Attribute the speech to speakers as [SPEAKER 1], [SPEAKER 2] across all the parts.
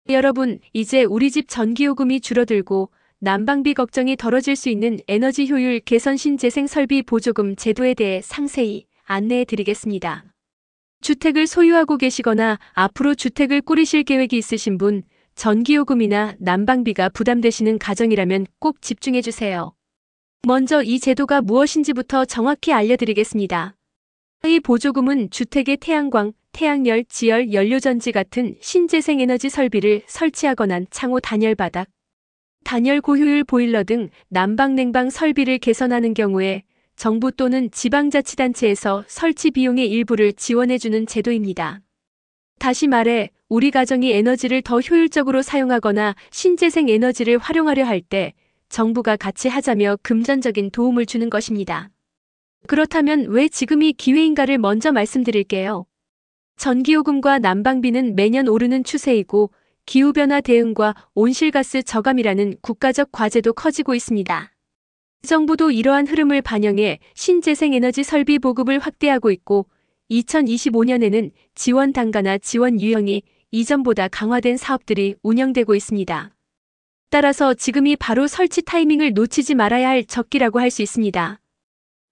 [SPEAKER 1] 여러분, 이제 우리 집 전기요금이 줄어들고 난방비 걱정이 덜어질 수 있는 에너지 효율 개선 신재생 설비 보조금 제도에 대해 상세히 안내해 드리겠습니다. 주택을 소유하고 계시거나 앞으로 주택을 꾸리실 계획이 있으신 분, 전기요금이나 난방비가 부담되시는 가정이라면 꼭 집중해 주세요. 먼저 이 제도가 무엇인지부터 정확히 알려드리겠습니다. 이 보조금은 주택에 태양광, 태양열, 지열, 연료전지 같은 신재생 에너지 설비를 설치하거나 창호 단열 바닥, 단열 고효율 보일러 등 난방 냉방 설비를 개선하는 경우에 정부 또는 지방자치단체에서 설치 비용의 일부를 지원해주는 제도입니다. 다시 말해 우리 가정이 에너지를 더 효율적으로 사용하거나 신재생 에너지를 활용하려 할 때 정부가 같이 하자며 금전적인 도움을 주는 것입니다. 그렇다면 왜 지금이 기회인가를 먼저 말씀드릴게요. 전기요금과 난방비는 매년 오르는 추세이고 기후변화 대응과 온실가스 저감이라는 국가적 과제도 커지고 있습니다. 정부도 이러한 흐름을 반영해 신재생 에너지 설비 보급을 확대하고 있고 2025년에는 지원 단가나 지원 유형이 이전보다 강화된 사업들이 운영되고 있습니다. 따라서 지금이 바로 설치 타이밍을 놓치지 말아야 할 적기라고 할 수 있습니다.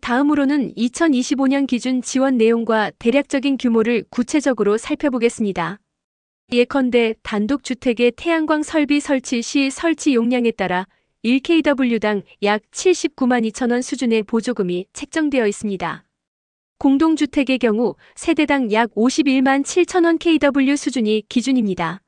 [SPEAKER 1] 다음으로는 2025년 기준 지원 내용과 대략적인 규모를 구체적으로 살펴보겠습니다. 예컨대 단독주택의 태양광 설비 설치 시 설치 용량에 따라 1kW당 약 79만 2천원 수준의 보조금이 책정되어 있습니다. 공동주택의 경우 세대당 약 51만 7천원 kW 수준이 기준입니다.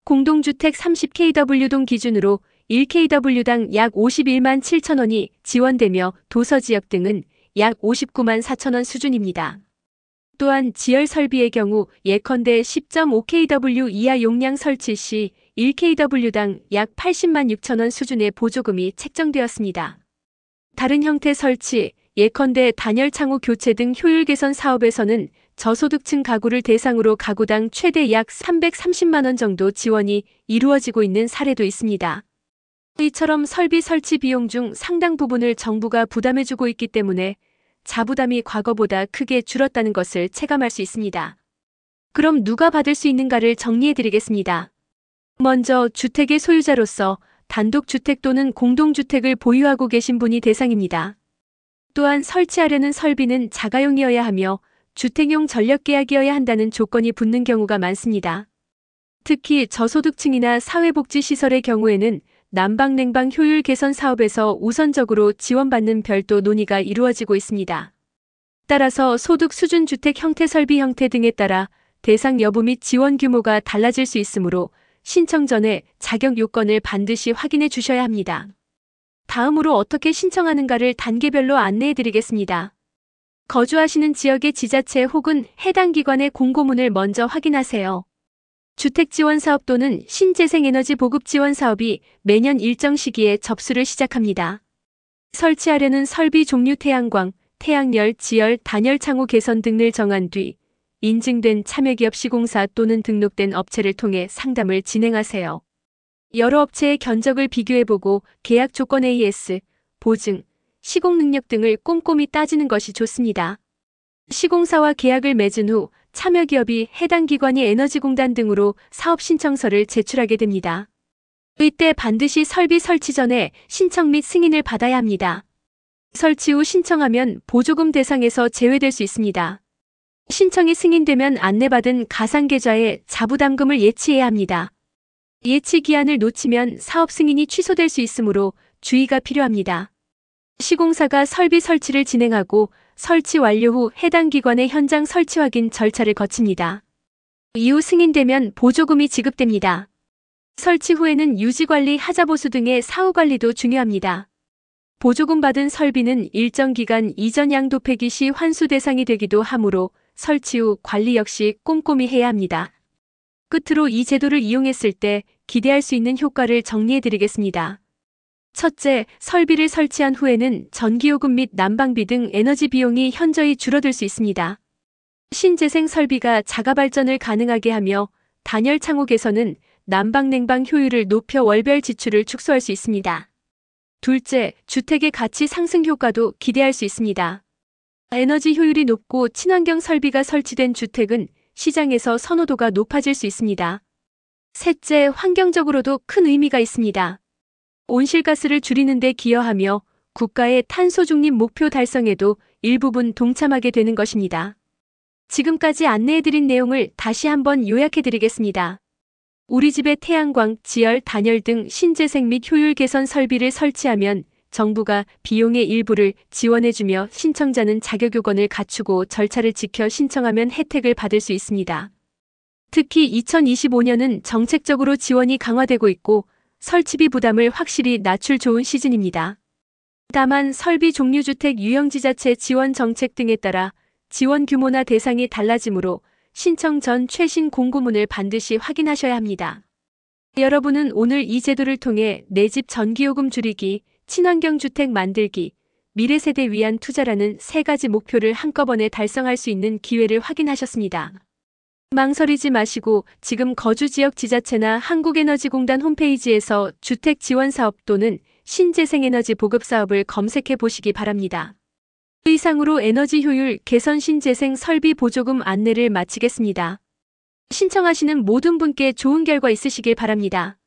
[SPEAKER 1] 공동주택 30kW동 기준으로 1kW당 약 51만 7천원이 지원되며 도서지역 등은 약 59만 4천원 수준입니다. 또한 지열 설비의 경우 예컨대 10.5kW 이하 용량 설치 시 1kW당 약 80만 6천원 수준의 보조금이 책정되었습니다. 다른 형태 설치, 예컨대 단열 창호 교체 등 효율 개선 사업에서는 저소득층 가구를 대상으로 가구당 최대 약 330만원 정도 지원이 이루어지고 있는 사례도 있습니다. 이처럼 설비 설치 비용 중 상당 부분을 정부가 부담해주고 있기 때문에 자부담이 과거보다 크게 줄었다는 것을 체감할 수 있습니다. 그럼 누가 받을 수 있는가를 정리해드리겠습니다. 먼저 주택의 소유자로서 단독주택 또는 공동주택을 보유하고 계신 분이 대상입니다. 또한 설치하려는 설비는 자가용이어야 하며 주택용 전력계약이어야 한다는 조건이 붙는 경우가 많습니다. 특히 저소득층이나 사회복지시설의 경우에는 난방냉방 효율 개선 사업에서 우선적으로 지원받는 별도 논의가 이루어지고 있습니다. 따라서 소득 수준 주택 형태 설비 형태 등에 따라 대상 여부 및 지원 규모가 달라질 수 있으므로 신청 전에 자격 요건을 반드시 확인해 주셔야 합니다. 다음으로 어떻게 신청하는가를 단계별로 안내해 드리겠습니다. 거주하시는 지역의 지자체 혹은 해당 기관의 공고문을 먼저 확인하세요. 주택지원사업 또는 신재생에너지 보급지원사업이 매년 일정 시기에 접수를 시작합니다. 설치하려는 설비 종류 태양광, 태양열, 지열, 단열 창호 개선 등을 정한 뒤 인증된 참여기업 시공사 또는 등록된 업체를 통해 상담을 진행하세요. 여러 업체의 견적을 비교해보고 계약 조건 AS, 보증, 시공 능력 등을 꼼꼼히 따지는 것이 좋습니다. 시공사와 계약을 맺은 후 참여기업이 해당 기관이 에너지공단 등으로 사업 신청서를 제출하게 됩니다. 이때 반드시 설비 설치 전에 신청 및 승인을 받아야 합니다. 설치 후 신청하면 보조금 대상에서 제외될 수 있습니다. 신청이 승인되면 안내받은 가상계좌에 자부담금을 예치해야 합니다. 예치 기한을 놓치면 사업 승인이 취소될 수 있으므로 주의가 필요합니다. 시공사가 설비 설치를 진행하고 설치 완료 후 해당 기관의 현장 설치 확인 절차를 거칩니다. 이후 승인되면 보조금이 지급됩니다. 설치 후에는 유지관리, 하자보수 등의 사후관리도 중요합니다. 보조금 받은 설비는 일정 기간 이전 양도 폐기 시 환수 대상이 되기도 하므로 설치 후 관리 역시 꼼꼼히 해야 합니다. 끝으로 이 제도를 이용했을 때 기대할 수 있는 효과를 정리해 드리겠습니다. 첫째, 설비를 설치한 후에는 전기요금 및 난방비 등 에너지 비용이 현저히 줄어들 수 있습니다. 신재생 설비가 자가발전을 가능하게 하며 단열 창호 개선은 난방냉방 효율을 높여 월별 지출을 축소할 수 있습니다. 둘째, 주택의 가치 상승 효과도 기대할 수 있습니다. 에너지 효율이 높고 친환경 설비가 설치된 주택은 시장에서 선호도가 높아질 수 있습니다. 셋째, 환경적으로도 큰 의미가 있습니다. 온실가스를 줄이는 데 기여하며 국가의 탄소 중립 목표 달성에도 일부분 동참하게 되는 것입니다. 지금까지 안내해드린 내용을 다시 한번 요약해드리겠습니다. 우리 집에 태양광, 지열, 단열 등 신재생 및 효율 개선 설비를 설치하면 정부가 비용의 일부를 지원해주며 신청자는 자격요건을 갖추고 절차를 지켜 신청하면 혜택을 받을 수 있습니다. 특히 2025년은 정책적으로 지원이 강화되고 있고 설치비 부담을 확실히 낮출 좋은 시즌입니다. 다만 설비 종류, 주택 유형지자체 지원 정책 등에 따라 지원 규모나 대상이 달라지므로 신청 전 최신 공고문을 반드시 확인하셔야 합니다. 여러분은 오늘 이 제도를 통해 내 집 전기요금 줄이기, 친환경 주택 만들기, 미래 세대 위한 투자라는 세 가지 목표를 한꺼번에 달성할 수 있는 기회를 확인하셨습니다. 망설이지 마시고 지금 거주지역 지자체나 한국에너지공단 홈페이지에서 주택 지원 사업 또는 신재생에너지 보급 사업을 검색해 보시기 바랍니다. 이상으로 에너지 효율 개선 신재생 설비 보조금 안내를 마치겠습니다. 신청하시는 모든 분께 좋은 결과 있으시길 바랍니다.